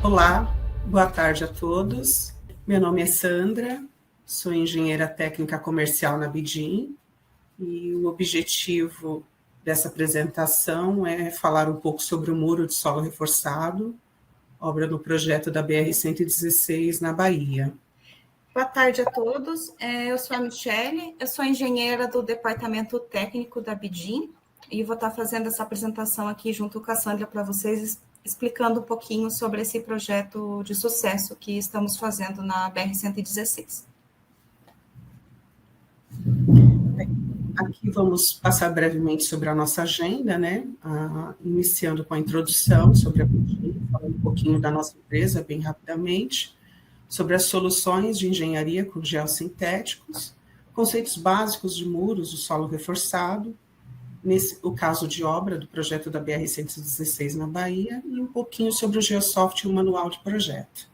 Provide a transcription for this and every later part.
Olá, boa tarde a todos. Meu nome é Sandra, sou engenheira técnica comercial na BIDIN e o objetivo dessa apresentação é falar um pouco sobre o muro de solo reforçado, obra do projeto da BR-116 na Bahia. Boa tarde a todos, eu sou a Michele, eu sou engenheira do departamento técnico da BIDIN e vou estar fazendo essa apresentação aqui junto com a Sandra para vocês, explicando um pouquinho sobre esse projeto de sucesso que estamos fazendo na BR-116. Aqui vamos passar brevemente sobre a nossa agenda, né? Iniciando com a introdução sobre a BIDIN, falando um pouquinho da nossa empresa, bem rapidamente, sobre as soluções de engenharia com geossintéticos, conceitos básicos de muros de solo reforçado, o caso de obra do projeto da BR-116 na Bahia, e um pouquinho sobre o Geosoft e o manual de projeto.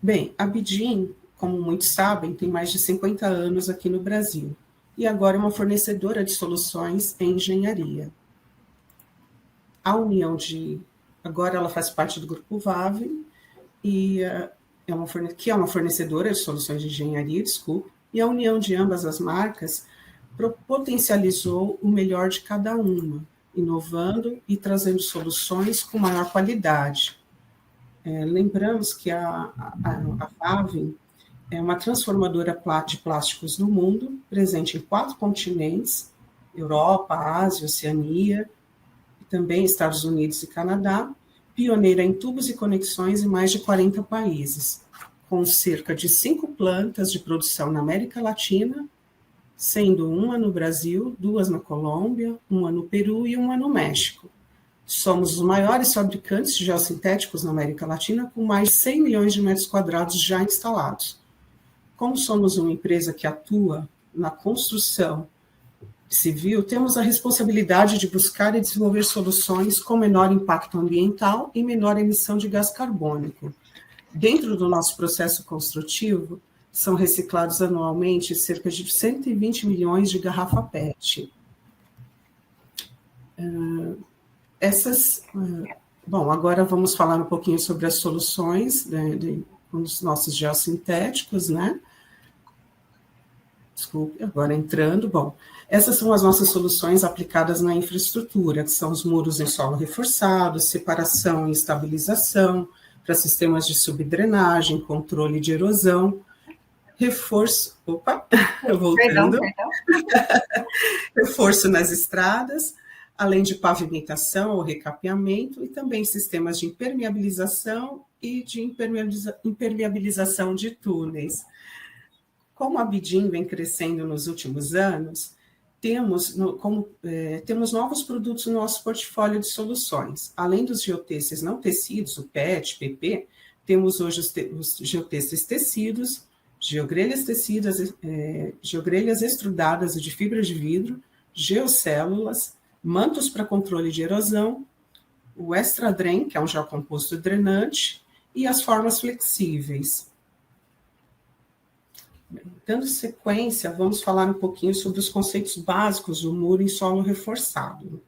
Bem, a BIDIN, como muitos sabem, tem mais de 50 anos aqui no Brasil, e agora é uma fornecedora de soluções em engenharia. Agora ela faz parte do Grupo VAV, que é uma fornecedora de soluções de engenharia, e a união de ambas as marcas potencializou o melhor de cada uma, inovando e trazendo soluções com maior qualidade. Lembramos que a VAV é uma transformadora de plásticos no mundo, presente em 4 continentes, Europa, Ásia, Oceania, e também Estados Unidos e Canadá, pioneira em tubos e conexões em mais de 40 países, com cerca de 5 plantas de produção na América Latina, sendo uma no Brasil, 2 na Colômbia, 1 no Peru e 1 no México. Somos os maiores fabricantes de geossintéticos na América Latina, com mais de 100 milhões de metros quadrados já instalados. Como somos uma empresa que atua na construção civil, temos a responsabilidade de buscar e desenvolver soluções com menor impacto ambiental e menor emissão de gás carbônico. Dentro do nosso processo construtivo, são reciclados anualmente cerca de 120 milhões de garrafa PET. Agora vamos falar um pouquinho sobre as soluções dos nossos geossintéticos, né? Desculpe, agora entrando. Bom, essas são as nossas soluções aplicadas na infraestrutura, que são os muros em solo reforçado, separação e estabilização, para sistemas de subdrenagem, controle de erosão, reforço nas estradas, além de pavimentação ou recapeamento, e também sistemas de impermeabilização e de impermeabilização de túneis. Como a BIDIN vem crescendo nos últimos anos, temos novos produtos no nosso portfólio de soluções. Além dos geotêxteis não tecidos, o PET, PP, temos hoje os geotêxteis tecidos, geogrelhas tecidas, geogrelhas extrudadas de fibra de vidro, geocélulas, mantos para controle de erosão, o Extradren, que é um gel composto drenante, e as formas flexíveis. Dando sequência, vamos falar um pouquinho sobre os conceitos básicos do muro em solo reforçado.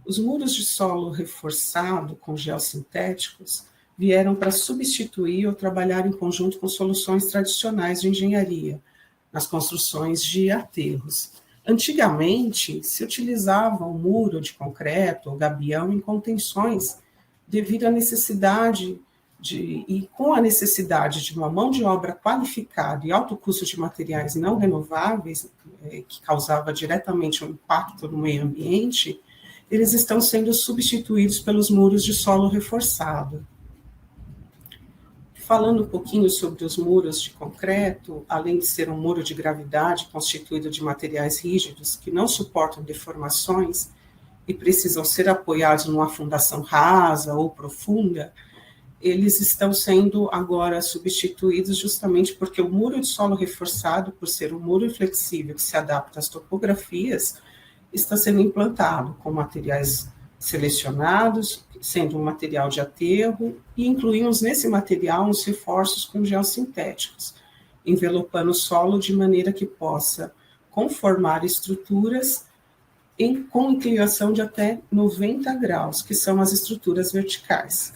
Os muros de solo reforçado com geossintéticos vieram para substituir ou trabalhar em conjunto com soluções tradicionais de engenharia, nas construções de aterros. Antigamente, se utilizava o muro de concreto ou gabião em contenções, devido à necessidade com a necessidade de uma mão de obra qualificada e alto custo de materiais não renováveis, que causava diretamente um impacto no meio ambiente, eles estão sendo substituídos pelos muros de solo reforçado. Falando um pouquinho sobre os muros de concreto, além de ser um muro de gravidade constituído de materiais rígidos que não suportam deformações e precisam ser apoiados numa fundação rasa ou profunda, eles estão sendo agora substituídos justamente porque o muro de solo reforçado, por ser um muro flexível que se adapta às topografias, está sendo implantado com materiais selecionados, sendo um material de aterro, e incluímos nesse material uns reforços com geossintéticos, envelopando o solo de maneira que possa conformar estruturas com inclinação de até 90 graus, que são as estruturas verticais.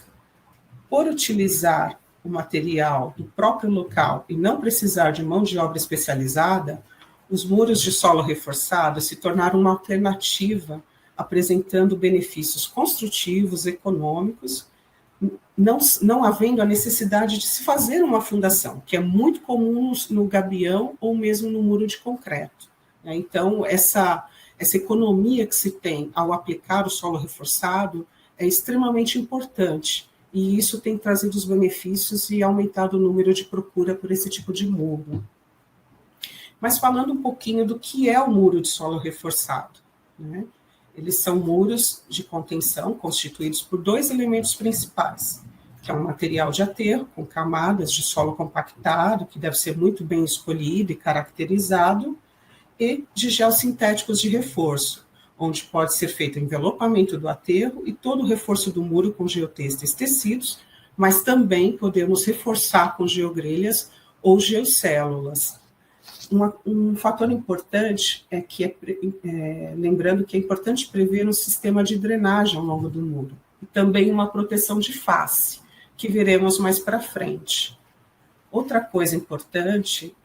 Por utilizar o material do próprio local e não precisar de mão de obra especializada, os muros de solo reforçado se tornaram uma alternativa, apresentando benefícios construtivos, econômicos, não havendo a necessidade de se fazer uma fundação, que é muito comum no gabião ou mesmo no muro de concreto. Então, essa economia que se tem ao aplicar o solo reforçado é extremamente importante, e isso tem trazido os benefícios e aumentado o número de procura por esse tipo de muro. Mas falando um pouquinho do que é o muro de solo reforçado, né? Eles são muros de contenção constituídos por 2 elementos principais, que é um material de aterro com camadas de solo compactado, que deve ser muito bem escolhido e caracterizado, e de geossintéticos de reforço, onde pode ser feito o envelopamento do aterro e todo o reforço do muro com geotêxteis tecidos, mas também podemos reforçar com geogrelhas ou geocélulas. Um fator importante lembrando que é importante prever um sistema de drenagem ao longo do muro, e também uma proteção de face, que veremos mais para frente. Outra coisa importante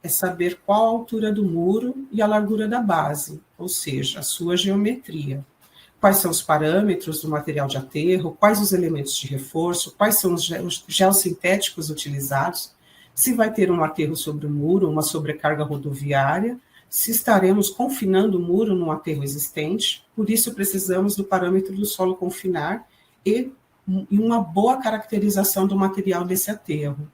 é saber qual a altura do muro e a largura da base, ou seja, a sua geometria. Quais são os parâmetros do material de aterro, quais os elementos de reforço, quais são os geossintéticos utilizados, se vai ter um aterro sobre o muro, uma sobrecarga rodoviária, se estaremos confinando o muro num aterro existente, por isso precisamos do parâmetro do solo confinar e uma boa caracterização do material desse aterro.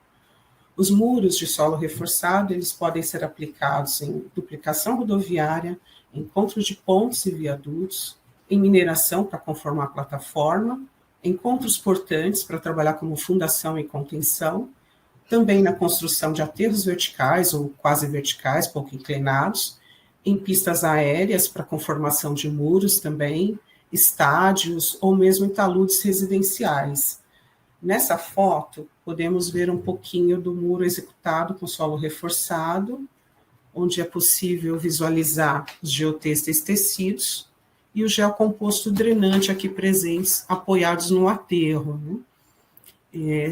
Os muros de solo reforçado, eles podem ser aplicados em duplicação rodoviária, encontro de pontes e viadutos, em mineração para conformar a plataforma, encontros portantes para trabalhar como fundação e contenção, também na construção de aterros verticais ou quase verticais, pouco inclinados, em pistas aéreas para conformação de muros também, estádios ou mesmo em taludes residenciais. Nessa foto, podemos ver um pouquinho do muro executado com solo reforçado, onde é possível visualizar os geotêxteis tecidos e o geocomposto drenante aqui presentes, apoiados no aterro, né?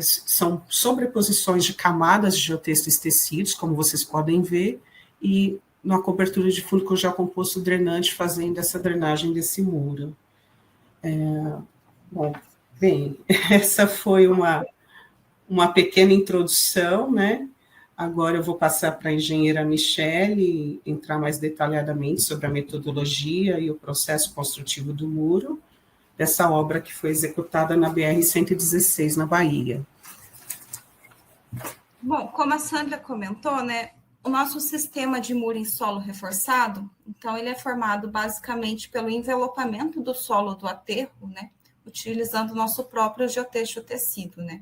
São sobreposições de camadas de geotêxteis tecidos, como vocês podem ver, e na cobertura de fundo com geocomposto drenante, fazendo essa drenagem desse muro. Bem, essa foi uma pequena introdução, né? Agora eu vou passar para a engenheira Michele entrar mais detalhadamente sobre a metodologia e o processo construtivo do muro, dessa obra que foi executada na BR-116, na Bahia. Bom, como a Sandra comentou, né, o nosso sistema de muro em solo reforçado, então ele é formado basicamente pelo envelopamento do solo do aterro, né, utilizando o nosso próprio geotexto tecido, né.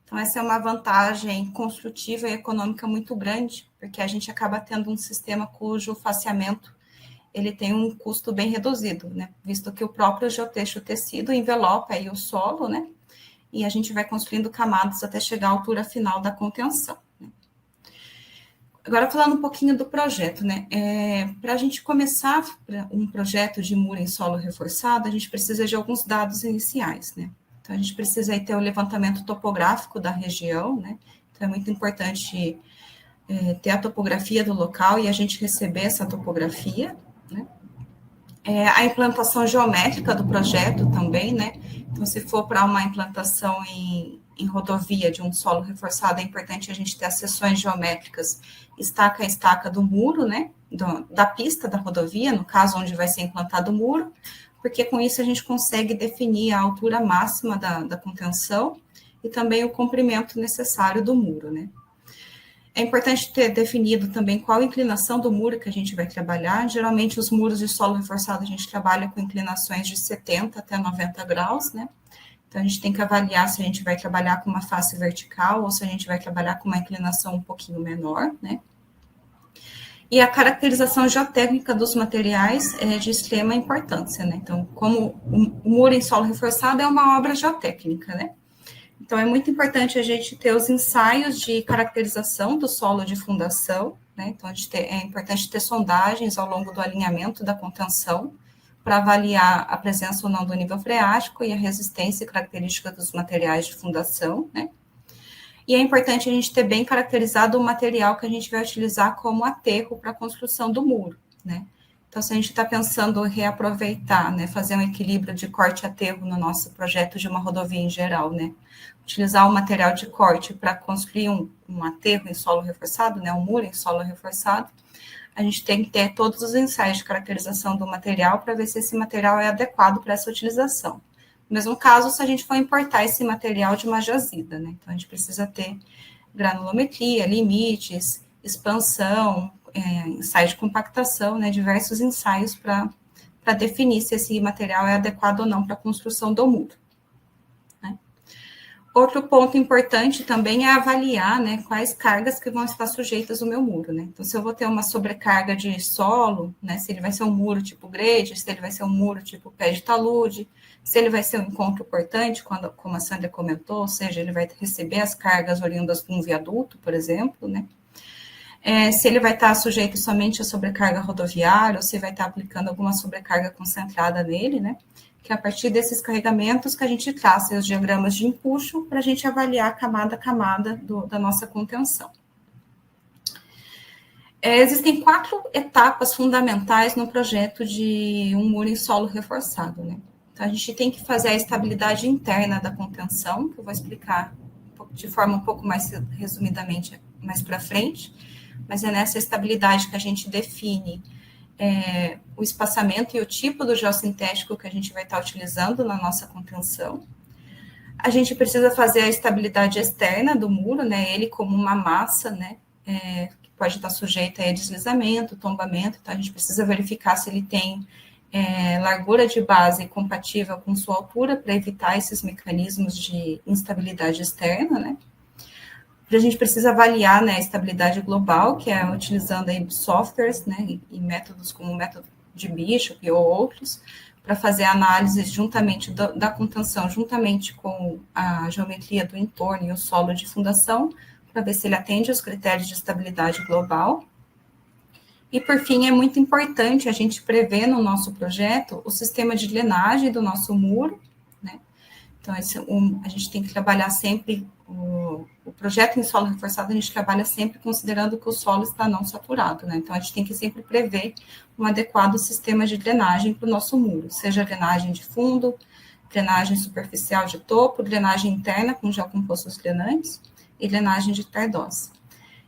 Então essa é uma vantagem construtiva e econômica muito grande, porque a gente acaba tendo um sistema cujo faseamento ele tem um custo bem reduzido, né? Visto que o próprio geotexto tecido envelopa aí o solo, né? E a gente vai construindo camadas até chegar à altura final da contenção, né? Agora, falando um pouquinho do projeto, né? Para a gente começar um projeto de muro em solo reforçado, a gente precisa de alguns dados iniciais, né? Então, a gente precisa aí ter o levantamento topográfico da região, né? Então, é muito importante ter a topografia do local e a gente receber essa topografia, né? A implantação geométrica do projeto também, né? Então, se for para uma implantação em rodovia de um solo reforçado, é importante a gente ter as seções geométricas estaca a estaca do muro, né? Da pista da rodovia, no caso onde vai ser implantado o muro, porque com isso a gente consegue definir a altura máxima da contenção e também o comprimento necessário do muro, né? É importante ter definido também qual a inclinação do muro que a gente vai trabalhar. Geralmente, os muros de solo reforçado, a gente trabalha com inclinações de 70 até 90 graus, né? Então, a gente tem que avaliar se a gente vai trabalhar com uma face vertical ou se a gente vai trabalhar com uma inclinação um pouquinho menor, né? E a caracterização geotécnica dos materiais é de extrema importância, né? Então, como o muro em solo reforçado é uma obra geotécnica, né? Então, é muito importante a gente ter os ensaios de caracterização do solo de fundação, né? Então, é importante ter sondagens ao longo do alinhamento da contenção para avaliar a presença ou não do nível freático e a resistência e característica dos materiais de fundação, né? E é importante a gente ter bem caracterizado o material que a gente vai utilizar como aterro para a construção do muro, né? Então, se a gente está pensando em reaproveitar, né, fazer um equilíbrio de corte e aterro no nosso projeto de uma rodovia em geral, né, utilizar o material de corte para construir um aterro em solo reforçado, né, um muro em solo reforçado, a gente tem que ter todos os ensaios de caracterização do material para ver se esse material é adequado para essa utilização. No mesmo caso, se a gente for importar esse material de uma jazida, né, então a gente precisa ter granulometria, limites, expansão, ensaio de compactação, né, diversos ensaios para definir se esse material é adequado ou não para a construção do muro. Né? Outro ponto importante também é avaliar, né, quais cargas que vão estar sujeitas ao meu muro. Né? Então, se eu vou ter uma sobrecarga de solo, né, se ele vai ser um muro tipo grade, se ele vai ser um muro tipo pé de talude, se ele vai ser um encontro portante, como a Sandra comentou, ou seja, ele vai receber as cargas oriundas de um viaduto, por exemplo, né? Se ele vai estar sujeito somente a sobrecarga rodoviária, ou se vai estar aplicando alguma sobrecarga concentrada nele, né? Que é a partir desses carregamentos que a gente traça os diagramas de empuxo para a gente avaliar camada a camada da nossa contenção. Existem 4 etapas fundamentais no projeto de um muro em solo reforçado, né? Então, a gente tem que fazer a estabilidade interna da contenção, que eu vou explicar de forma um pouco mais resumidamente mais para frente, mas é nessa estabilidade que a gente define o espaçamento e o tipo do geossintético que a gente vai estar utilizando na nossa contenção. A gente precisa fazer a estabilidade externa do muro, né, ele como uma massa, né, que pode estar sujeita a deslizamento, tombamento, então a gente precisa verificar se ele tem largura de base compatível com sua altura para evitar esses mecanismos de instabilidade externa, né. A gente precisa avaliar, né, a estabilidade global, que é utilizando aí softwares, né, e métodos como o método de Bishop ou outros, para fazer análise juntamente da contenção, juntamente com a geometria do entorno e o solo de fundação, para ver se ele atende aos critérios de estabilidade global. E, por fim, é muito importante a gente prever no nosso projeto o sistema de drenagem do nosso muro, né? Então, a gente tem que trabalhar sempre, o projeto em solo reforçado, a gente trabalha sempre considerando que o solo está não saturado, né? Então, a gente tem que sempre prever um adequado sistema de drenagem para o nosso muro, seja drenagem de fundo, drenagem superficial de topo, drenagem interna com geocompostos drenantes e drenagem de tardose.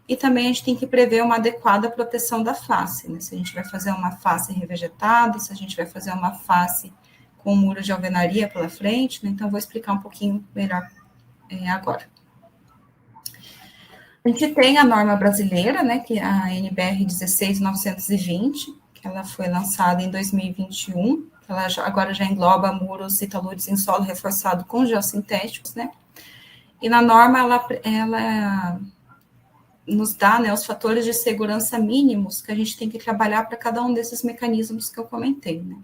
E também a gente tem que prever uma adequada proteção da face, né? Se a gente vai fazer uma face revegetada, se a gente vai fazer uma face com um muro de alvenaria pela frente, né? Então, vou explicar um pouquinho melhor agora. A gente tem a norma brasileira, né, que é a NBR 16920, que ela foi lançada em 2021, que ela agora já engloba muros e taludes em solo reforçado com geossintéticos, né? E na norma, ela nos dá, né, os fatores de segurança mínimos que a gente tem que trabalhar para cada um desses mecanismos que eu comentei, né?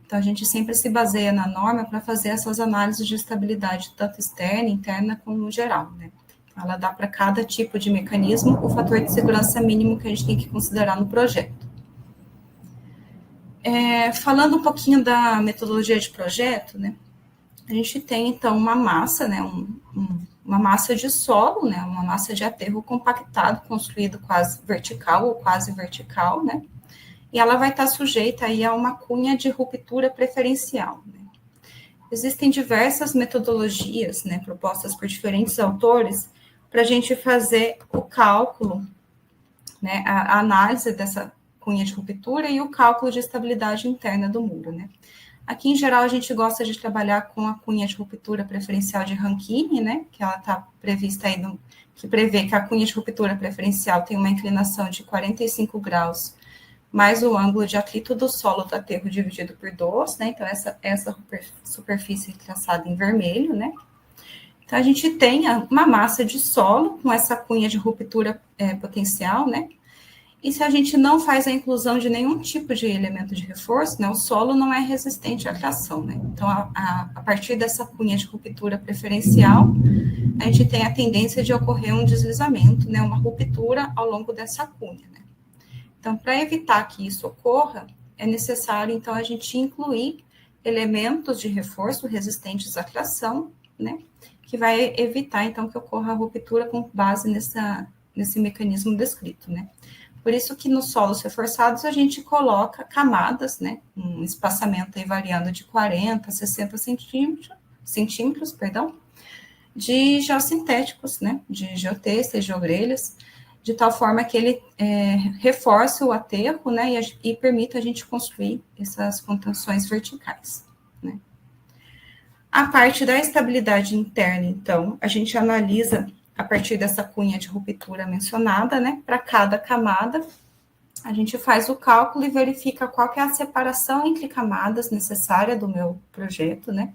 Então, a gente sempre se baseia na norma para fazer essas análises de estabilidade, tanto externa, interna, como geral, né? Então, ela dá para cada tipo de mecanismo o fator de segurança mínimo que a gente tem que considerar no projeto. Falando um pouquinho da metodologia de projeto, né? A gente tem, então, uma massa, né? Uma massa de solo, né? Uma massa de aterro compactado, construído quase vertical ou quase vertical, né? E ela vai estar sujeita aí a uma cunha de ruptura preferencial, né? Existem diversas metodologias, né, propostas por diferentes autores para a gente fazer o cálculo, né, a análise dessa cunha de ruptura e o cálculo de estabilidade interna do muro, né? Aqui, em geral, a gente gosta de trabalhar com a cunha de ruptura preferencial de Rankine, né, que ela está prevista aí, que prevê que a cunha de ruptura preferencial tem uma inclinação de 45 graus mais o ângulo de atrito do solo do aterro dividido por 2, né? Então, essa superfície traçada em vermelho, né? Então, a gente tem uma massa de solo com essa cunha de ruptura potencial, né? E se a gente não faz a inclusão de nenhum tipo de elemento de reforço, né, o solo não é resistente à tração, né? Então, a partir dessa cunha de ruptura preferencial, a gente tem a tendência de ocorrer um deslizamento, né, uma ruptura ao longo dessa cunha, né. Então, para evitar que isso ocorra, é necessário, então, a gente incluir elementos de reforço resistentes à tração, né, que vai evitar, então, que ocorra a ruptura com base nesse mecanismo descrito, né. Por isso que nos solos reforçados a gente coloca camadas, né, um espaçamento aí variando de 40 a 60 centímetros, de geossintéticos, né, de geotêxteis, de grelhas, de tal forma que ele reforce o aterro, né, e permita a gente construir essas contenções verticais, né. A parte da estabilidade interna, então, a gente analisa a partir dessa cunha de ruptura mencionada, né, para cada camada, a gente faz o cálculo e verifica qual que é a separação entre camadas necessária do meu projeto, né.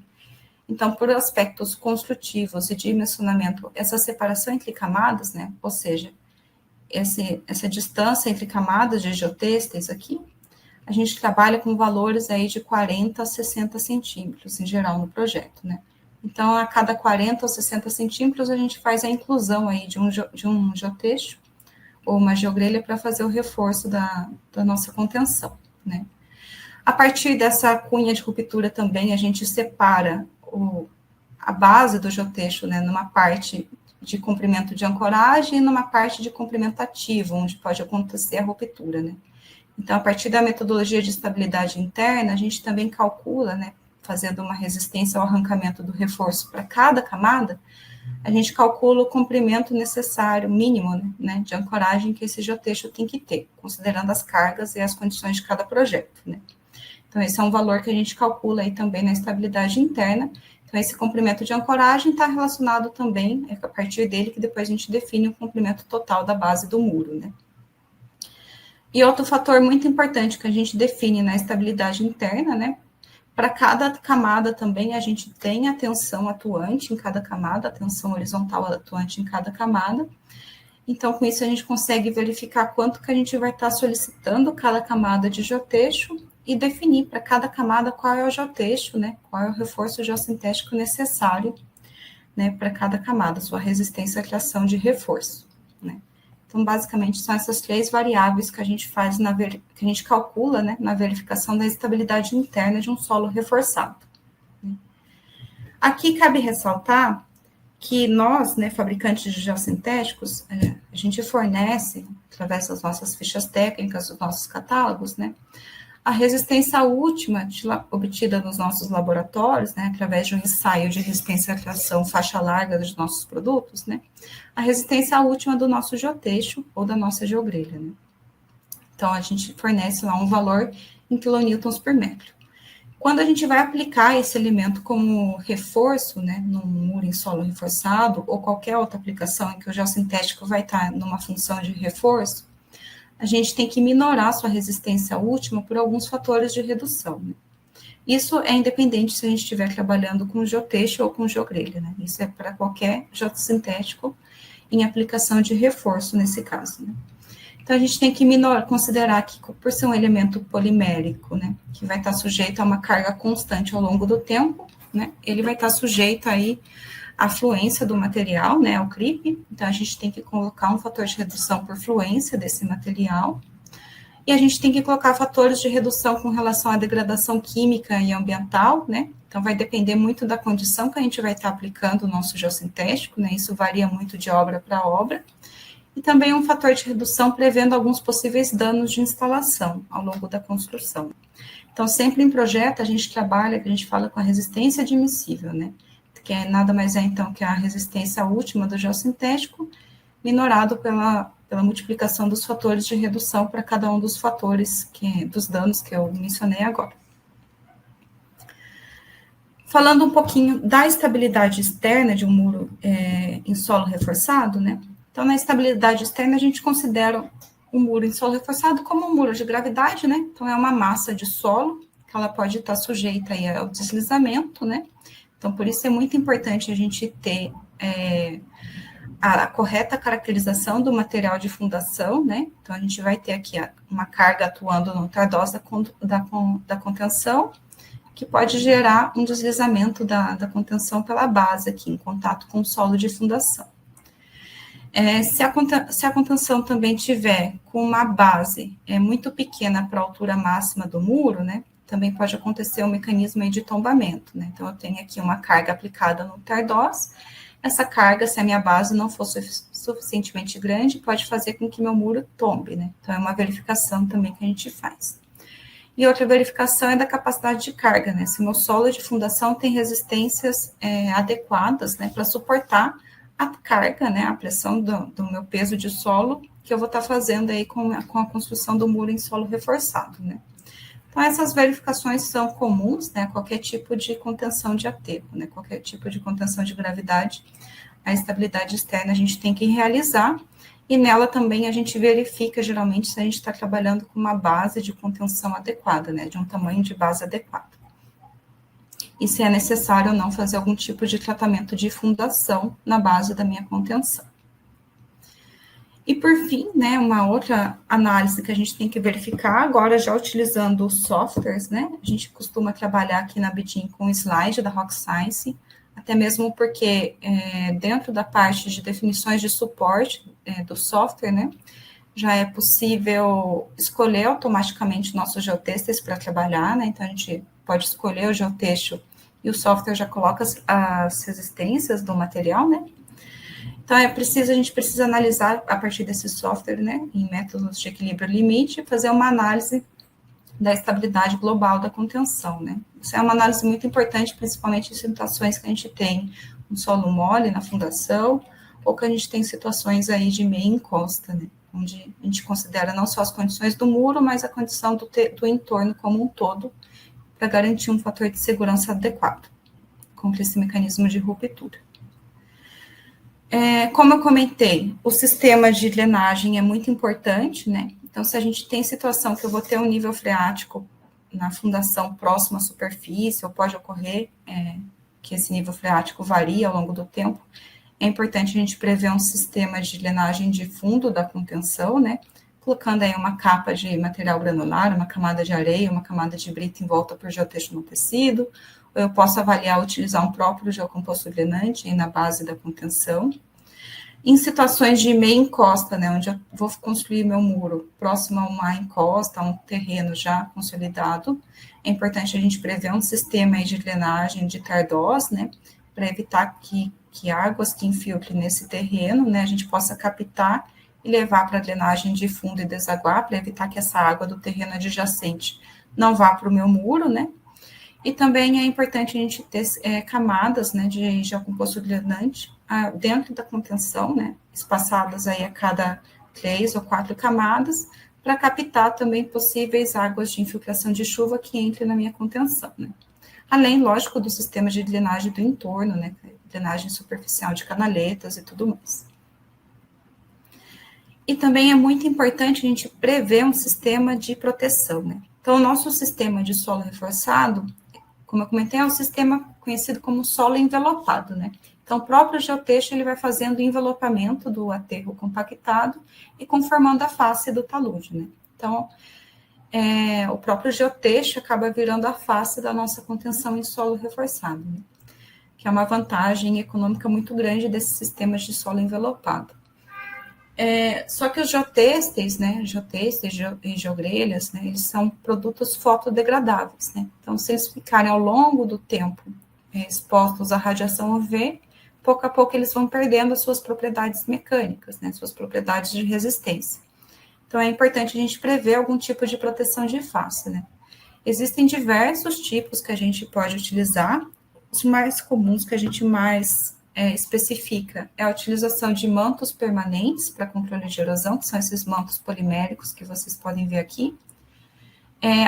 Então, por aspectos construtivos e de dimensionamento, essa separação entre camadas, né, ou seja, essa distância entre camadas de geotêxteis aqui, a gente trabalha com valores aí de 40 a 60 centímetros, em geral, no projeto, né. Então, a cada 40 ou 60 centímetros, a gente faz a inclusão aí de um geotexto ou uma geogrelha para fazer o reforço da nossa contenção, né. A partir dessa cunha de ruptura também, a gente separa a base do geotexto, né, numa parte de comprimento de ancoragem e numa parte de comprimento ativo, onde pode acontecer a ruptura, né. Então, a partir da metodologia de estabilidade interna, a gente também calcula, né, fazendo uma resistência ao arrancamento do reforço para cada camada, a gente calcula o comprimento necessário, mínimo, né, de ancoragem que esse geotexto tem que ter, considerando as cargas e as condições de cada projeto, né. Então, esse é um valor que a gente calcula aí também na estabilidade interna. Então, esse comprimento de ancoragem está relacionado também, a partir dele que depois a gente define o comprimento total da base do muro, né. E outro fator muito importante que a gente define na estabilidade interna, né, para cada camada também a gente tem a tensão atuante em cada camada, a tensão horizontal atuante em cada camada. Então, com isso, a gente consegue verificar quanto que a gente vai estar solicitando cada camada de geotexto e definir para cada camada qual é o geotexto, né, qual é o reforço geossintético necessário, né, para cada camada, sua resistência à tração de reforço, né. Então, basicamente, são essas três variáveis que a gente faz, que a gente calcula, né, na verificação da estabilidade interna de um solo reforçado. Aqui cabe ressaltar que nós, né, fabricantes de geossintéticos, a gente fornece, através das nossas fichas técnicas, dos nossos catálogos, né, a resistência última obtida nos nossos laboratórios, né, através de um ensaio de resistência à tração faixa larga dos nossos produtos, né, a resistência última do nosso geotexto ou da nossa geogrelha, né. Então, a gente fornece lá um valor em quilonewtons por metro. Quando a gente vai aplicar esse elemento como reforço, né, num muro em solo reforçado, ou qualquer outra aplicação em que o geossintético vai estar numa função de reforço, a gente tem que minorar a sua resistência última por alguns fatores de redução, né. Isso é independente se a gente estiver trabalhando com geotexto ou com geogrelha, né. Isso é para qualquer geossintético em aplicação de reforço nesse caso, né. Então, a gente tem que considerar que, por ser um elemento polimérico, né, que vai estar sujeito a uma carga constante ao longo do tempo, né, ele vai estar sujeito aí à fluência do material, né, ao creep. Então, a gente tem que colocar um fator de redução por fluência desse material. E a gente tem que colocar fatores de redução com relação à degradação química e ambiental, né. Então, vai depender muito da condição que a gente vai estar aplicando o nosso geossintético, né, isso varia muito de obra para obra. E também um fator de redução prevendo alguns possíveis danos de instalação ao longo da construção. Então, sempre em projeto, a gente trabalha, a gente fala com a resistência admissível, né, que nada mais é, então, que a resistência última do geossintético, minorado pela multiplicação dos fatores de redução para cada um dos fatores, dos danos que eu mencionei agora. Falando um pouquinho da estabilidade externa de um muro em solo reforçado, né, então, na estabilidade externa, a gente considera o muro em solo reforçado como um muro de gravidade, né? Então, é uma massa de solo, que ela pode estar sujeita aí ao deslizamento, né? Então, por isso é muito importante a gente ter a correta caracterização do material de fundação, né? Então, a gente vai ter aqui uma carga atuando no tardós da contenção, que pode gerar um deslizamento da contenção pela base aqui, em contato com o solo de fundação. Se a contenção também tiver com uma base muito pequena para a altura máxima do muro, né, também pode acontecer um mecanismo aí de tombamento, né? Então, eu tenho aqui uma carga aplicada no tardós. Essa carga, se a minha base não for suficientemente grande, pode fazer com que meu muro tombe, né? Então, é uma verificação também que a gente faz. E outra verificação é da capacidade de carga, né? Se o meu solo de fundação tem resistências adequadas, né, para suportar a carga, né, a pressão do meu peso de solo, que eu vou estar fazendo aí com a construção do muro em solo reforçado, né? Então, essas verificações são comuns, né, qualquer tipo de contenção de aterro, né, qualquer tipo de contenção de gravidade, a estabilidade externa a gente tem que realizar, e nela também a gente verifica, geralmente, se a gente está trabalhando com uma base de contenção adequada, né, de um tamanho de base adequado. E se é necessário ou não fazer algum tipo de tratamento de fundação na base da minha contenção. E, por fim, né, uma outra análise que a gente tem que verificar, agora já utilizando os softwares, né, a gente costuma trabalhar aqui na BIDIN com o slide da Rock Science, até mesmo porque dentro da parte de definições de suporte do software, né, já é possível escolher automaticamente nossos geotextos para trabalhar, né, então a gente pode escolher o geotexto e o software já coloca as resistências do material, né. Então, a gente precisa analisar a partir desse software, né, em métodos de equilíbrio limite, fazer uma análise da estabilidade global da contenção, né. Isso é uma análise muito importante, principalmente em situações que a gente tem um solo mole na fundação, ou que a gente tem situações aí de meia encosta, né, onde a gente considera não só as condições do muro, mas a condição do entorno como um todo, para garantir um fator de segurança adequado contra esse mecanismo de ruptura. Como eu comentei, o sistema de drenagem é muito importante, né? Então, se a gente tem situação que eu vou ter um nível freático na fundação próximo à superfície, ou pode ocorrer que esse nível freático varia ao longo do tempo, é importante a gente prever um sistema de drenagem de fundo da contenção, né? Colocando aí uma capa de material granular, uma camada de areia, uma camada de brita em volta por geotexto no tecido, ou eu posso avaliar utilizar um próprio geocomposto drenante aí na base da contenção. Em situações de meia encosta, né, onde eu vou construir meu muro próximo a uma encosta, a um terreno já consolidado, é importante a gente prever um sistema aí de drenagem de tardós, né, para evitar que águas que infiltrem nesse terreno, né, a gente possa captar e levar para a drenagem de fundo e desaguar, para evitar que essa água do terreno adjacente não vá para o meu muro, né. E também é importante a gente ter camadas, né, de geocomposto drenante dentro da contenção, né, espaçadas aí a cada 3 ou 4 camadas, para captar também possíveis águas de infiltração de chuva que entrem na minha contenção, né. Além, lógico, do sistema de drenagem do entorno, né, drenagem superficial de canaletas e tudo mais. E também é muito importante a gente prever um sistema de proteção, né. Então, o nosso sistema de solo reforçado, como eu comentei, é um sistema conhecido como solo envelopado, né? Então, o próprio geotexto, ele vai fazendo o envelopamento do aterro compactado e conformando a face do talude, né? Então, o próprio geotexto acaba virando a face da nossa contenção em solo reforçado, né? Que é uma vantagem econômica muito grande desses sistemas de solo envelopado. Só que os geotêxteis, né, e geogrelhas, né, eles são produtos fotodegradáveis, né, então se eles ficarem ao longo do tempo expostos à radiação UV, pouco a pouco eles vão perdendo as suas propriedades mecânicas, né, suas propriedades de resistência. Então é importante a gente prever algum tipo de proteção de face, né. Existem diversos tipos que a gente pode utilizar, os mais comuns que a gente mais especifica é a utilização de mantos permanentes para controle de erosão, que são esses mantos poliméricos que vocês podem ver aqui,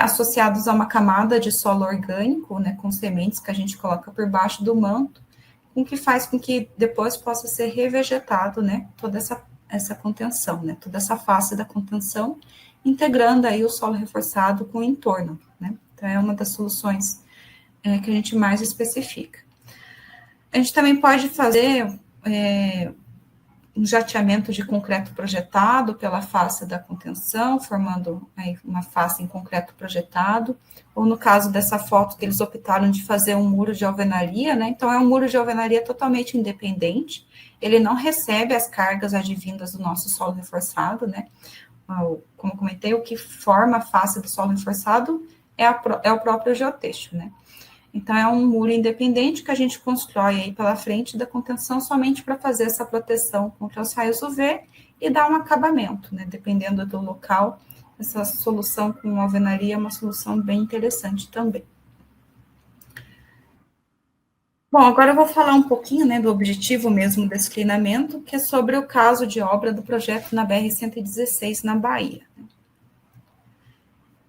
associados a uma camada de solo orgânico, né, com sementes que a gente coloca por baixo do manto, o que faz com que depois possa ser revegetado, né, toda essa contenção, né, toda essa face da contenção, integrando aí o solo reforçado com o entorno, né. Então, é uma das soluções que a gente mais especifica. A gente também pode fazer um jateamento de concreto projetado pela face da contenção, formando aí uma face em concreto projetado, ou no caso dessa foto que eles optaram de fazer um muro de alvenaria, né? Então, é um muro de alvenaria totalmente independente, ele não recebe as cargas advindas do nosso solo reforçado, né? Como eu comentei, o que forma a face do solo reforçado é o próprio geotexto, né? Então, é um muro independente que a gente constrói aí pela frente da contenção somente para fazer essa proteção contra os raios UV e dar um acabamento, né? Dependendo do local, essa solução com alvenaria é uma solução bem interessante também. Bom, agora eu vou falar um pouquinho, né, do objetivo mesmo desse treinamento, que é sobre o caso de obra do projeto na BR-116, na Bahia.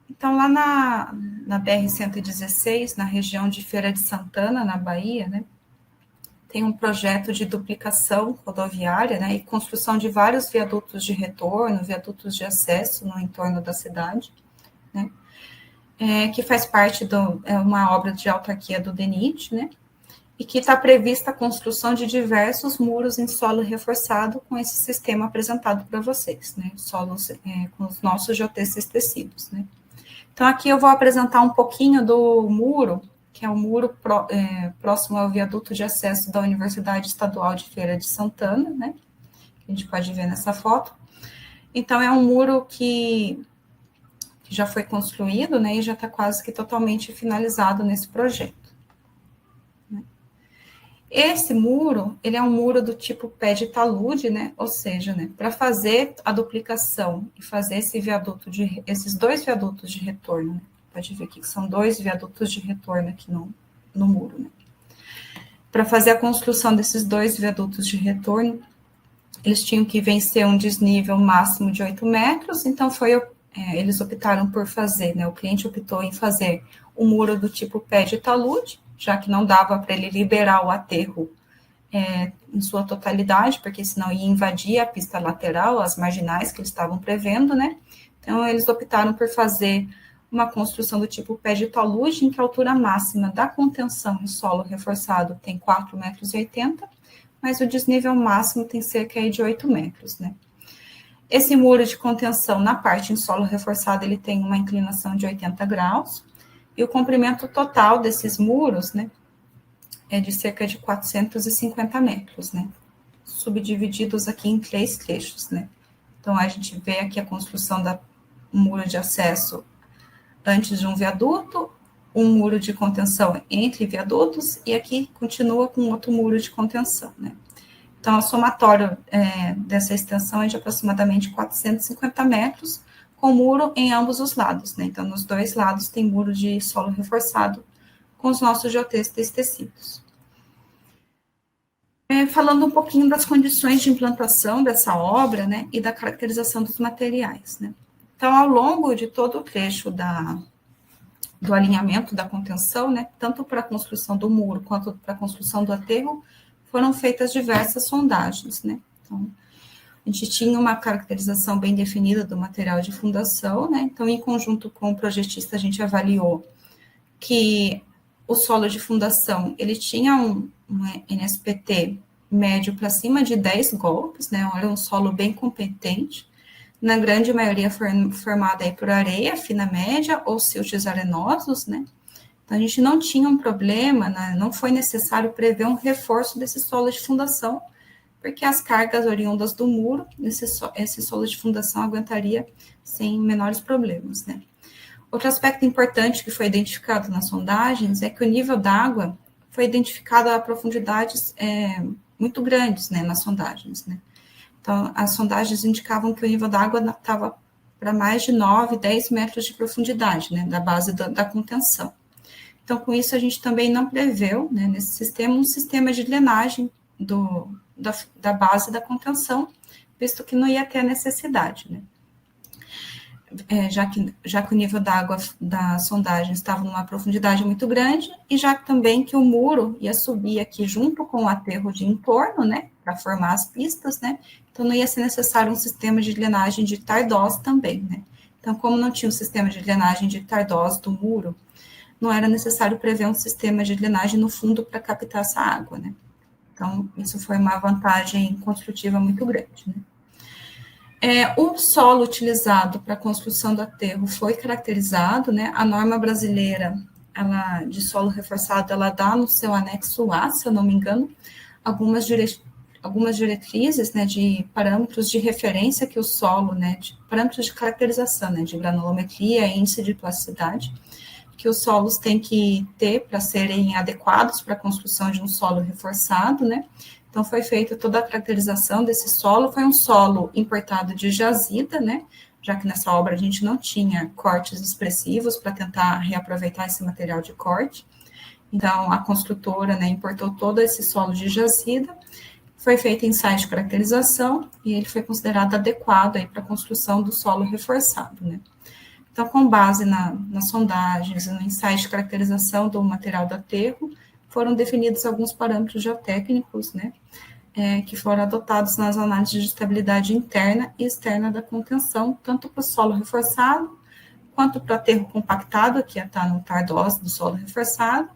Então, lá na BR-116, na região de Feira de Santana, na Bahia, né, tem um projeto de duplicação rodoviária, né, e construção de vários viadutos de retorno, viadutos de acesso no entorno da cidade, né, que faz parte de uma obra de autarquia do DENIT, né, e que está prevista a construção de diversos muros em solo reforçado com esse sistema apresentado para vocês, né, solos com os nossos geotextos tecidos, né. Então, aqui eu vou apresentar um pouquinho do muro, que é o muro próximo ao viaduto de acesso da Universidade Estadual de Feira de Santana, né? Que a gente pode ver nessa foto. Então, é um muro que já foi construído, né? E já está quase que totalmente finalizado nesse projeto. Esse muro, ele é um muro do tipo pé de talude, né? Ou seja, né, para fazer a duplicação e fazer esses dois viadutos de retorno, né? Pode ver aqui que são dois viadutos de retorno aqui no muro, né? Para fazer a construção desses dois viadutos de retorno, eles tinham que vencer um desnível máximo de 8 metros, então eles optaram por fazer, né? O cliente optou em fazer um muro do tipo pé de talude, já que não dava para ele liberar o aterro em sua totalidade, porque senão ia invadir a pista lateral, as marginais que eles estavam prevendo, né? Então, eles optaram por fazer uma construção do tipo pé de talude, em que a altura máxima da contenção em solo reforçado tem 4,80 metros, mas o desnível máximo tem cerca de 8 metros, né? Esse muro de contenção, na parte em solo reforçado, ele tem uma inclinação de 80 graus, e o comprimento total desses muros, né, é de cerca de 450 metros, né, subdivididos aqui em 3 trechos, né. Então, a gente vê aqui a construção do muro de acesso antes de um viaduto, um muro de contenção entre viadutos, e aqui continua com outro muro de contenção, né. Então, o somatório dessa extensão é de aproximadamente 450 metros, com muro em ambos os lados, né? Então, nos dois lados tem muro de solo reforçado com os nossos geotextos tecidos. Falando um pouquinho das condições de implantação dessa obra, né, e da caracterização dos materiais, né? Então, ao longo de todo o trecho do alinhamento da contenção, né, tanto para a construção do muro quanto para a construção do aterro, foram feitas diversas sondagens, né? Então, a gente tinha uma caracterização bem definida do material de fundação, né? Então, em conjunto com o projetista, a gente avaliou que o solo de fundação, ele tinha um NSPT médio para cima de 10 golpes, né? Era um solo bem competente, na grande maioria formada aí por areia fina média ou siltes arenosos, né? Então, a gente não tinha um problema, né? Não foi necessário prever um reforço desse solo de fundação, porque as cargas oriundas do muro, esse solo de fundação aguentaria sem menores problemas, né? Outro aspecto importante que foi identificado nas sondagens é que o nível d'água foi identificado a profundidades muito grandes, né, nas sondagens, né? Então, as sondagens indicavam que o nível d'água estava para mais de 9, 10 metros de profundidade, né, da base da contenção. Então, com isso, a gente também não preveu, né, nesse sistema, um sistema de drenagem da base da contenção, visto que não ia ter a necessidade, né? Já que o nível da água da sondagem estava numa profundidade muito grande, e já também que o muro ia subir aqui junto com o aterro de entorno, né, para formar as pistas, né, então não ia ser necessário um sistema de drenagem de tardós também, né. Então, como não tinha um sistema de drenagem de tardós do muro, não era necessário prever um sistema de drenagem no fundo para captar essa água, né. Então, isso foi uma vantagem construtiva muito grande, né? O solo utilizado para a construção do aterro foi caracterizado, né? A norma brasileira de solo reforçado, ela dá no seu anexo A, se eu não me engano, algumas diretrizes, né, de parâmetros de referência que o solo, né, de parâmetros de caracterização, né, de granulometria, índice de plasticidade, que os solos têm que ter para serem adequados para a construção de um solo reforçado, né? Então, foi feita toda a caracterização desse solo, foi um solo importado de jazida, né? Já que nessa obra a gente não tinha cortes expressivos para tentar reaproveitar esse material de corte. Então, a construtora, né, importou todo esse solo de jazida, foi feito ensaio de caracterização e ele foi considerado adequado para a construção do solo reforçado, né? Então, com base nas sondagens e no ensaio de caracterização do material do aterro, foram definidos alguns parâmetros geotécnicos, né, que foram adotados nas análises de estabilidade interna e externa da contenção, tanto para o solo reforçado, quanto para o aterro compactado, que está no tardós do solo reforçado,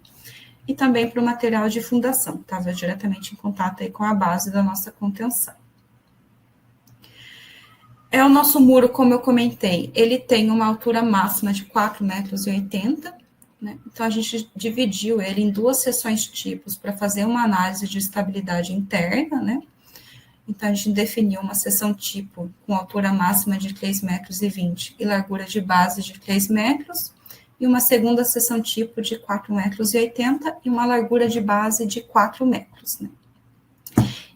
e também para o material de fundação, que estava diretamente em contato aí com a base da nossa contenção. O nosso muro, como eu comentei, ele tem uma altura máxima de 4,80 metros, né? Então, a gente dividiu ele em duas seções tipos para fazer uma análise de estabilidade interna, né? Então, a gente definiu uma seção tipo com altura máxima de 3,20 metros e largura de base de 3 metros, e uma segunda seção tipo de 4,80 metros e uma largura de base de 4 metros, né?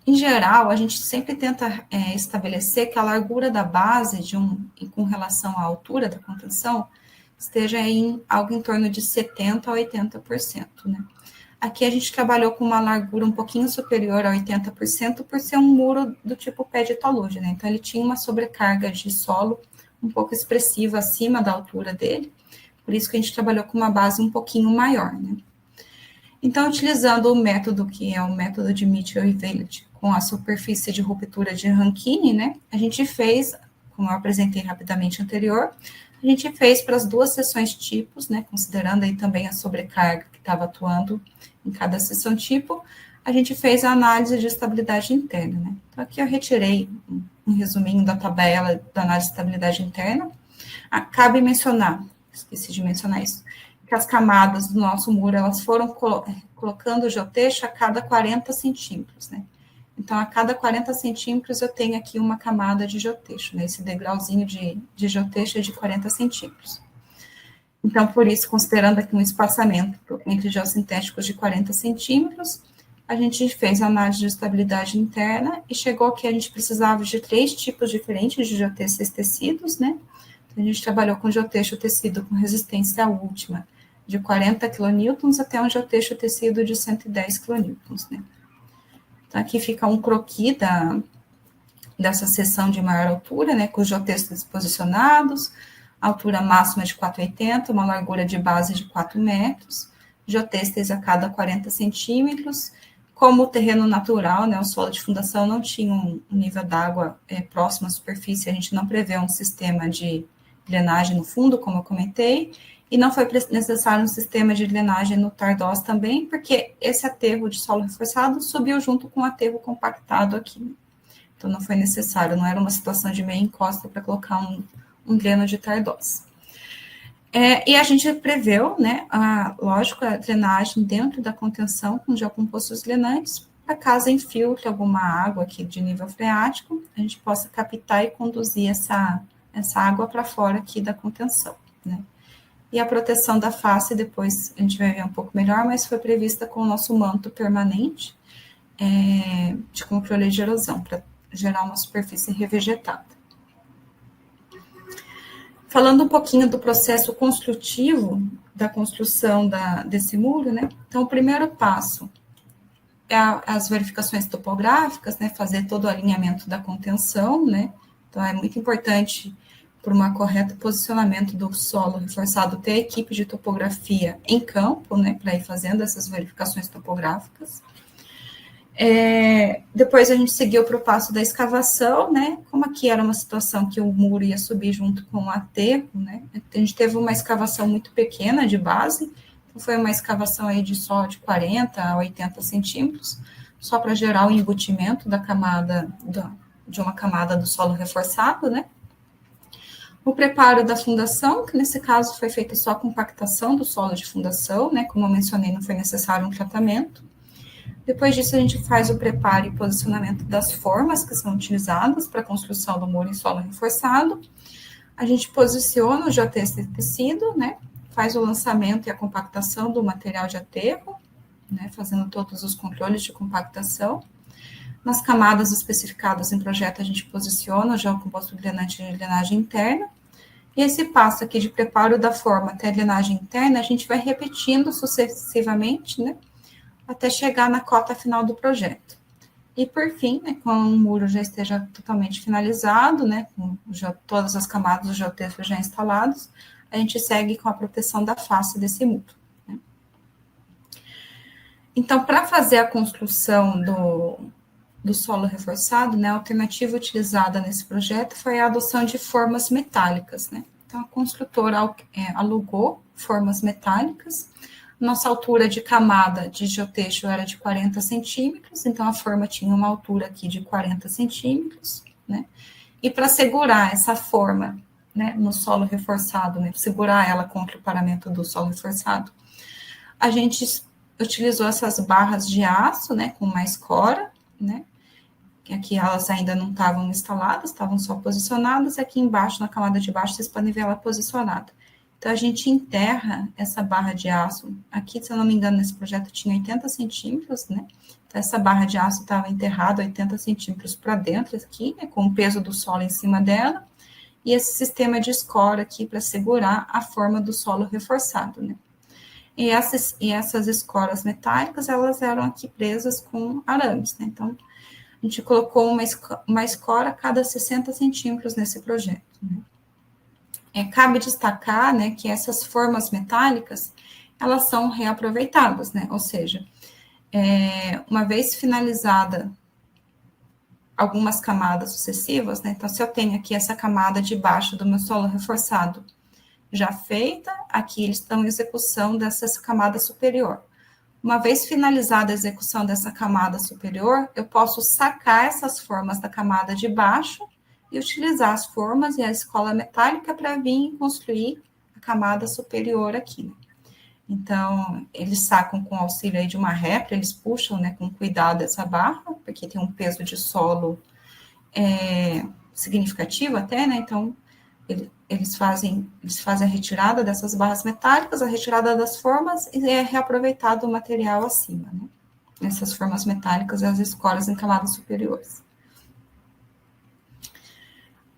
Em geral, a gente sempre tenta estabelecer que a largura da base com relação à altura da contenção esteja em algo em torno de 70% a 80%, né? Aqui a gente trabalhou com uma largura um pouquinho superior a 80% por ser um muro do tipo pé de talude, né? Então, ele tinha uma sobrecarga de solo um pouco expressiva acima da altura dele, por isso que a gente trabalhou com uma base um pouquinho maior, né? Então, utilizando o método que é o método de Mitchell e Vaillant, com a superfície de ruptura de Rankine, né, a gente fez, como eu apresentei rapidamente anterior, a gente fez para as duas seções tipos, né, considerando aí também a sobrecarga que estava atuando em cada seção tipo, a gente fez a análise de estabilidade interna, né. Então, aqui eu retirei um resuminho da tabela da análise de estabilidade interna. Cabe mencionar, esqueci de mencionar isso, que as camadas do nosso muro, elas foram colocando o geotexto a cada 40 centímetros, né? Então, a cada 40 centímetros eu tenho aqui uma camada de geotexto, né? Esse degrauzinho de geotexto é de 40 centímetros. Então, por isso, considerando aqui um espaçamento entre geossintéticos de 40 centímetros, a gente fez a análise de estabilidade interna e chegou que a gente precisava de 3 tipos diferentes de geotextos tecidos, né? Então, a gente trabalhou com geotexto tecido com resistência última de 40 kN até um geotexto tecido de 110 kN, né? Então, aqui fica um croquis dessa seção de maior altura, né, com os geotextos posicionados, altura máxima de 4,80, uma largura de base de 4 metros, geotextos a cada 40 centímetros. Como o terreno natural, né, o solo de fundação não tinha um nível d'água próximo à superfície, a gente não prevê um sistema de drenagem no fundo, como eu comentei, e não foi necessário um sistema de drenagem no tardós também, porque esse aterro de solo reforçado subiu junto com o aterro compactado aqui. Então, não foi necessário, não era uma situação de meia encosta para colocar um dreno de tardós. E a gente preveu, né, lógico, a drenagem dentro da contenção com geocompostos drenantes, para caso infiltre alguma água aqui de nível freático, a gente possa captar e conduzir essa água para fora aqui da contenção, né. E a proteção da face, depois a gente vai ver um pouco melhor, mas foi prevista com o nosso manto permanente de controle de erosão, para gerar uma superfície revegetada. Falando um pouquinho do processo construtivo da construção desse muro, né? Então, o primeiro passo é as verificações topográficas, né? Fazer todo o alinhamento da contenção, né? Então, é muito importante, por um correto posicionamento do solo reforçado, ter a equipe de topografia em campo, né, para ir fazendo essas verificações topográficas. Depois a gente seguiu para o passo da escavação, né, como aqui era uma situação que o muro ia subir junto com o aterro, né, a gente teve uma escavação muito pequena de base, então foi uma escavação aí só de 40 a 80 centímetros, só para gerar o embutimento da camada, de uma camada do solo reforçado, né? O preparo da fundação, que nesse caso foi feita só a compactação do solo de fundação, né? Como eu mencionei, não foi necessário um tratamento. Depois disso, a gente faz o preparo e posicionamento das formas que são utilizadas para a construção do muro em solo reforçado. A gente posiciona o geotexto tecido, né? Faz o lançamento e a compactação do material de aterro, né? Fazendo todos os controles de compactação. Nas camadas especificadas em projeto, a gente posiciona já o composto drenante de drenagem interna. E esse passo aqui de preparo da forma até a drenagem interna, a gente vai repetindo sucessivamente, né, até chegar na cota final do projeto. E, por fim, né, quando o muro já esteja totalmente finalizado, né, com todas as camadas do geotexto já instalados, a gente segue com a proteção da face desse muro. Né. Então, para fazer a construção do solo reforçado, né, a alternativa utilizada nesse projeto foi a adoção de formas metálicas, né? Então, a construtora alugou formas metálicas. Nossa altura de camada de geotexto era de 40 centímetros, então a forma tinha uma altura aqui de 40 centímetros, né? E para segurar essa forma, né, no solo reforçado, né, segurar ela contra o paramento do solo reforçado, a gente utilizou essas barras de aço, né, com uma escora, né? Aqui elas ainda não estavam instaladas, estavam só posicionadas, aqui embaixo, na camada de baixo, vocês podem ver ela posicionada. Então, a gente enterra essa barra de aço, aqui, se eu não me engano, nesse projeto tinha 80 centímetros, né? Então, essa barra de aço estava enterrada 80 centímetros para dentro aqui, né, com o peso do solo em cima dela, e esse sistema de escora aqui para segurar a forma do solo reforçado, né? E essas escoras metálicas, elas eram aqui presas com arames, né? Então, a gente colocou uma escora a cada 60 centímetros nesse projeto. Né? Cabe destacar, né, que essas formas metálicas, elas são reaproveitadas, né? Ou seja, uma vez finalizada algumas camadas sucessivas, né? Então, se eu tenho aqui essa camada de baixo do meu solo reforçado já feita, aqui eles estão em execução dessa camada superior. Uma vez finalizada a execução dessa camada superior, eu posso sacar essas formas da camada de baixo e utilizar as formas e a escola metálica para vir construir a camada superior aqui. Né? Então, eles sacam com auxílio aí de uma répara, eles puxam, né, com cuidado essa barra, porque tem um peso de solo significativo até, né? Então, eles fazem a retirada dessas barras metálicas, a retirada das formas e é reaproveitado o material acima, né? Essas formas metálicas e as escoras em camadas superiores.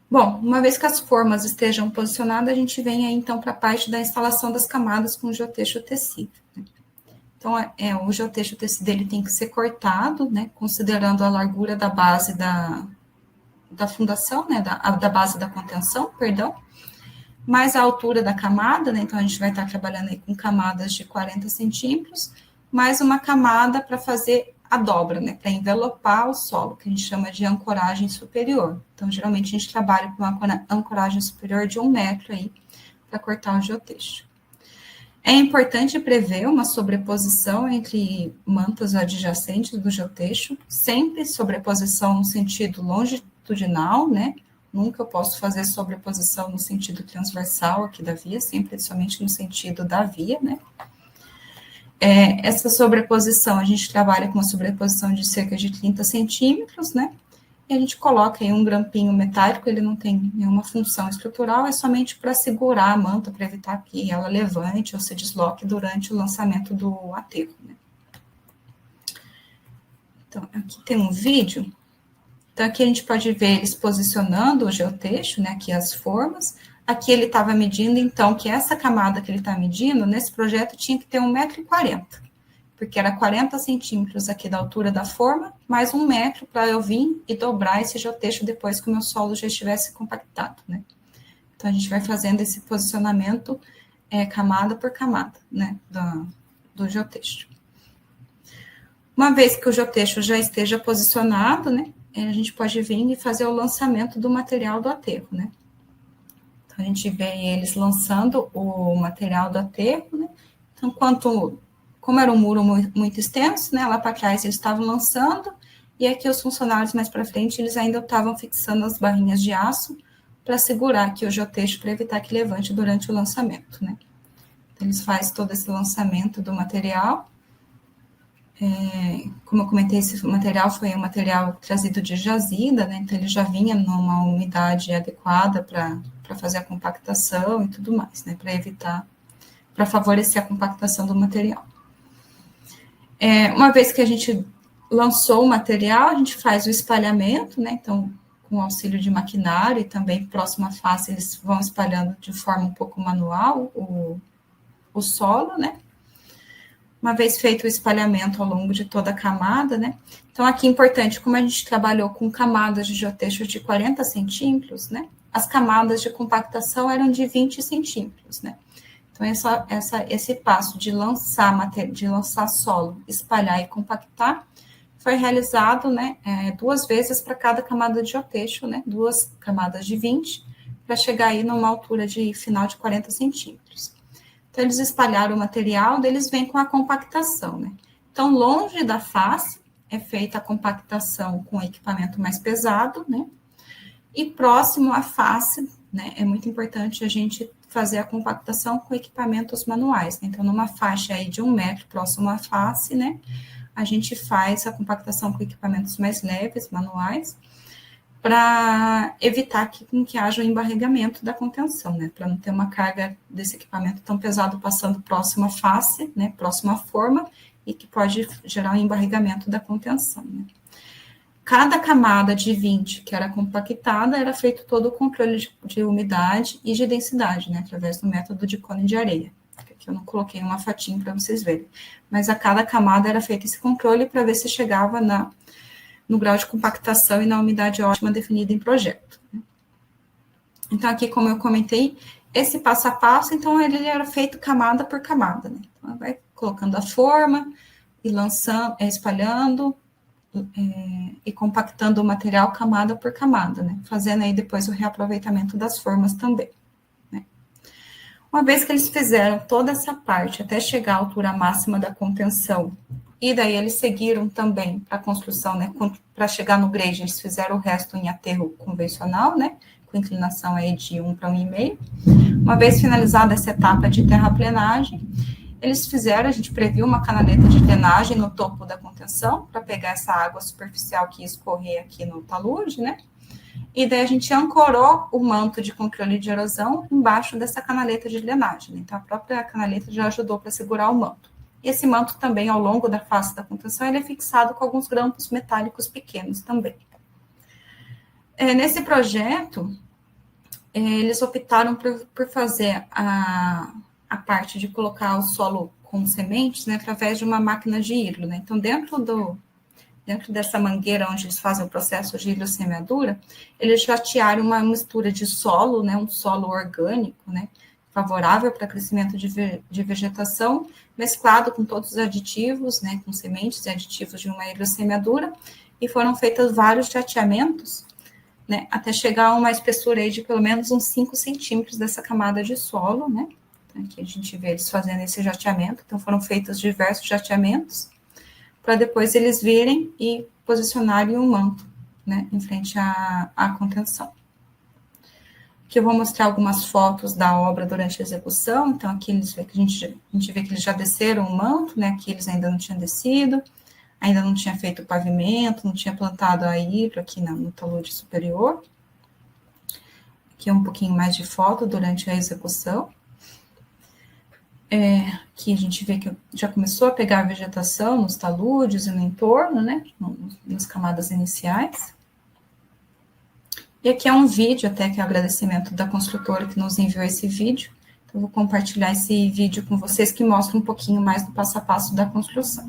Bom, uma vez que as formas estejam posicionadas, a gente vem aí, então, para a parte da instalação das camadas com geotexto tecido. Né? Então, o geotexto tecido ele tem que ser cortado, né, considerando a largura da base da fundação, né, da base da contenção, perdão, mais a altura da camada, né, então a gente vai estar trabalhando aí com camadas de 40 centímetros, mais uma camada para fazer a dobra, né, para envelopar o solo, que a gente chama de ancoragem superior. Então, geralmente, a gente trabalha com uma ancoragem superior de 1 metro aí, para cortar o geotexto. É importante prever uma sobreposição entre mantas adjacentes do geotexto, sempre sobreposição no sentido longitudinal, né? Nunca eu posso fazer sobreposição no sentido transversal aqui da via, sempre somente no sentido da via, né? Essa sobreposição, a gente trabalha com uma sobreposição de cerca de 30 centímetros, né? E a gente coloca aí um grampinho metálico, ele não tem nenhuma função estrutural, é somente para segurar a manta, para evitar que ela levante ou se desloque durante o lançamento do aterro, né? Então, aqui tem um vídeo. Então, aqui a gente pode ver eles posicionando o geotexto, né? Aqui as formas. Aqui ele estava medindo, então, que essa camada que ele está medindo, nesse projeto, tinha que ter 1,40 m, porque era 40 centímetros aqui da altura da forma, mais 1 metro para eu vir e dobrar esse geotexto depois que o meu solo já estivesse compactado, né? Então, a gente vai fazendo esse posicionamento camada por camada, né, do geotexto. Uma vez que o geotexto já esteja posicionado, né, a gente pode vir e fazer o lançamento do material do aterro, né? Então, a gente vê eles lançando o material do aterro, né? Então, quanto como era um muro muito extenso, né, lá para trás eles estavam lançando, e aqui os funcionários mais para frente, eles ainda estavam fixando as barrinhas de aço para segurar aqui o geotexto, para evitar que levante durante o lançamento, né. Então, eles fazem todo esse lançamento do material. Como eu comentei, esse material foi um material trazido de jazida, né, então ele já vinha numa umidade adequada para fazer a compactação e tudo mais, né, para favorecer a compactação do material. Uma vez que a gente lançou o material, a gente faz o espalhamento, né, então, com o auxílio de maquinário e também próxima face, eles vão espalhando de forma um pouco manual o solo, né. Uma vez feito o espalhamento ao longo de toda a camada, né? Então, aqui é importante, como a gente trabalhou com camadas de geotexto de 40 centímetros, né? As camadas de compactação eram de 20 centímetros, né? Então, esse passo de lançar solo, espalhar e compactar, foi realizado, né, 2 vezes para cada camada de geotexto, né? 2 camadas de 20, para chegar aí numa altura de final de 40 centímetros. Então, eles espalharam o material, eles vêm com a compactação, né? Então, longe da face, é feita a compactação com equipamento mais pesado, né? E próximo à face, né? É muito importante a gente fazer a compactação com equipamentos manuais, né? Então, numa faixa aí de 1 metro próximo à face, né? A gente faz a compactação com equipamentos mais leves, manuais, para evitar que haja o embarregamento da contenção, né, para não ter uma carga desse equipamento tão pesado passando próximo à face, né, próximo à forma, e que pode gerar um embarregamento da contenção, né. Cada camada de 20 que era compactada, era feito todo o controle de umidade e de densidade, né, através do método de cone de areia. Aqui eu não coloquei uma fotinho para vocês verem, mas a cada camada era feito esse controle para ver se chegava no grau de compactação e na umidade ótima definida em projeto. Então, aqui, como eu comentei, esse passo a passo, então, ele era feito camada por camada, né? Então, vai colocando a forma e lançando, espalhando e compactando o material camada por camada, né? Fazendo aí depois o reaproveitamento das formas também, né? Uma vez que eles fizeram toda essa parte até chegar à altura máxima da contenção, e daí eles seguiram também para a construção, né, para chegar no grade, eles fizeram o resto em aterro convencional, né, com inclinação aí de 1 para 1,5. Uma vez finalizada essa etapa de terraplenagem, eles fizeram, a gente previu uma canaleta de drenagem no topo da contenção, para pegar essa água superficial que ia escorrer aqui no talude, né, e daí a gente ancorou o manto de controle de erosão embaixo dessa canaleta de drenagem, né? Então a própria canaleta já ajudou para segurar o manto. Esse manto também, ao longo da face da contenção, ele é fixado com alguns grampos metálicos pequenos também. Nesse projeto, eles optaram por fazer a parte de colocar o solo com sementes, né, através de uma máquina de hidro, né? Então, dentro dessa mangueira onde eles fazem o processo de hidrossemeadura, eles jatearam uma mistura de solo, né, um solo orgânico, né, favorável para crescimento de vegetação, mesclado com todos os aditivos, né, com sementes e aditivos de uma hidrossemeadura, e foram feitos vários jateamentos, né, até chegar a uma espessura aí de pelo menos uns 5 centímetros dessa camada de solo, né, então aqui a gente vê eles fazendo esse jateamento, então foram feitos diversos jateamentos, para depois eles virem e posicionarem o manto, né, em frente à contenção. Aqui eu vou mostrar algumas fotos da obra durante a execução. Então, aqui a gente vê que eles já desceram o manto, né? Aqui eles ainda não tinham descido, ainda não tinha feito o pavimento, não tinha plantado a hidro aqui no talude superior. Aqui é um pouquinho mais de foto durante a execução. Aqui a gente vê que já começou a pegar a vegetação nos taludes e no entorno, né? Nas camadas iniciais. E aqui é um vídeo, até que é o agradecimento da construtora que nos enviou esse vídeo. Então, eu vou compartilhar esse vídeo com vocês, que mostra um pouquinho mais do passo a passo da construção.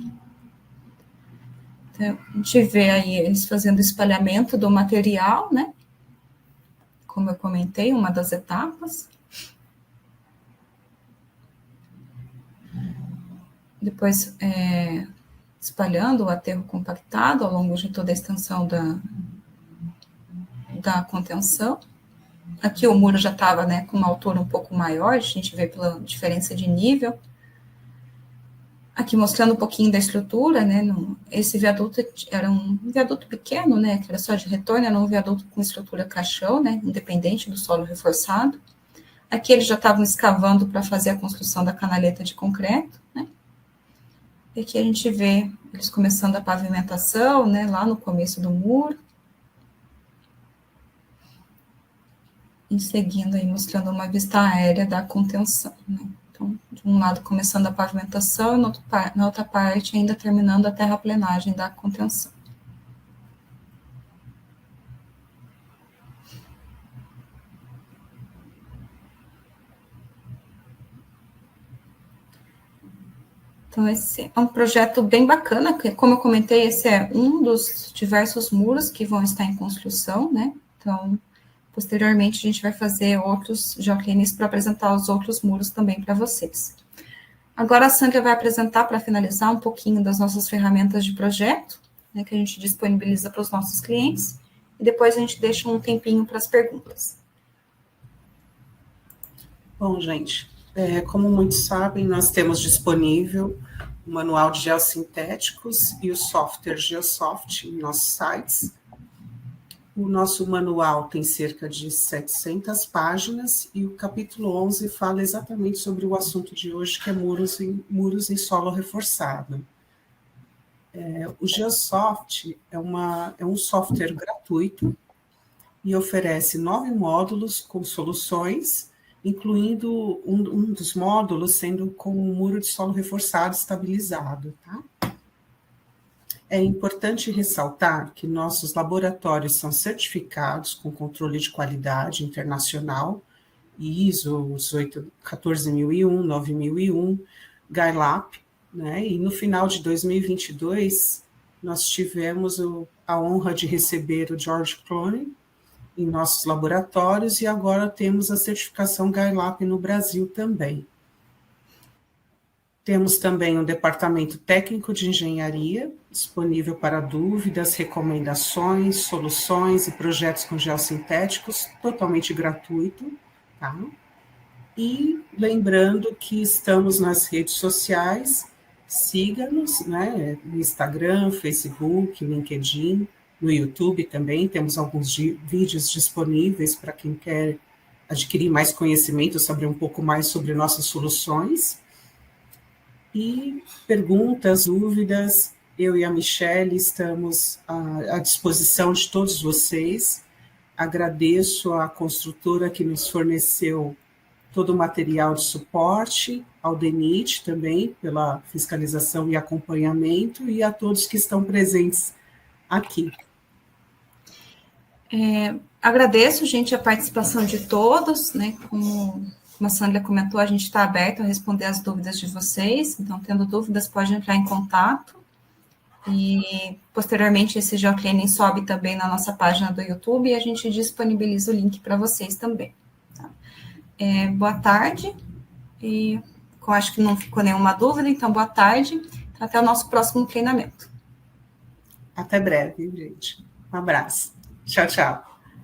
Então, a gente vê aí eles fazendo o espalhamento do material, né? Como eu comentei, uma das etapas. Depois, espalhando o aterro compactado ao longo de toda a extensão da contenção. Aqui o muro já estava, né, com uma altura um pouco maior, a gente vê pela diferença de nível. Aqui mostrando um pouquinho da estrutura, né? Esse viaduto era um viaduto pequeno, né? Que era só de retorno, era um viaduto com estrutura caixão, né? Independente do solo reforçado. Aqui eles já estavam escavando para fazer a construção da canaleta de concreto, né? E aqui a gente vê eles começando a pavimentação, né? Lá no começo do muro. E seguindo aí, mostrando uma vista aérea da contenção, né? Então, de um lado começando a pavimentação e na outra parte ainda terminando a terraplenagem da contenção. Então, esse é um projeto bem bacana, que, como eu comentei, esse é um dos diversos muros que vão estar em construção, né? Então, posteriormente, a gente vai fazer outros geoclinics para apresentar os outros muros também para vocês. Agora a Sandra vai apresentar, para finalizar, um pouquinho das nossas ferramentas de projeto, né, que a gente disponibiliza para os nossos clientes, e depois a gente deixa um tempinho para as perguntas. Bom, gente, como muitos sabem, nós temos disponível o manual de geossintéticos e o software Geosoft em nossos sites. O nosso manual tem cerca de 700 páginas e o capítulo 11 fala exatamente sobre o assunto de hoje, que é muros em solo reforçado. O Geosoft é um software gratuito e oferece 9 módulos com soluções, incluindo um dos módulos sendo com um muro de solo reforçado estabilizado, tá? É importante ressaltar que nossos laboratórios são certificados com controle de qualidade internacional, ISO 14001, 9001, GAILAP, né? E no final de 2022, nós tivemos a honra de receber o George Clooney em nossos laboratórios e agora temos a certificação GAILAP no Brasil também. Temos também um departamento técnico de engenharia, disponível para dúvidas, recomendações, soluções e projetos com geossintéticos, totalmente gratuito, tá? E lembrando que estamos nas redes sociais, siga-nos, né, no Instagram, Facebook, LinkedIn, no YouTube também, temos alguns vídeos disponíveis para quem quer adquirir mais conhecimento, saber um pouco mais sobre nossas soluções. E perguntas, dúvidas, eu e a Michelle estamos à disposição de todos vocês. Agradeço à construtora que nos forneceu todo o material de suporte, ao DENIT também, pela fiscalização e acompanhamento, e a todos que estão presentes aqui. Agradeço, gente, a participação de todos, né? Como a Sandra comentou, a gente está aberto a responder as dúvidas de vocês, então, tendo dúvidas, pode entrar em contato. E, posteriormente, esse geocleaning sobe também na nossa página do YouTube e a gente disponibiliza o link para vocês também. Tá? Boa tarde, e acho que não ficou nenhuma dúvida, então, boa tarde, até o nosso próximo treinamento. Até breve, gente. Um abraço. Tchau, tchau.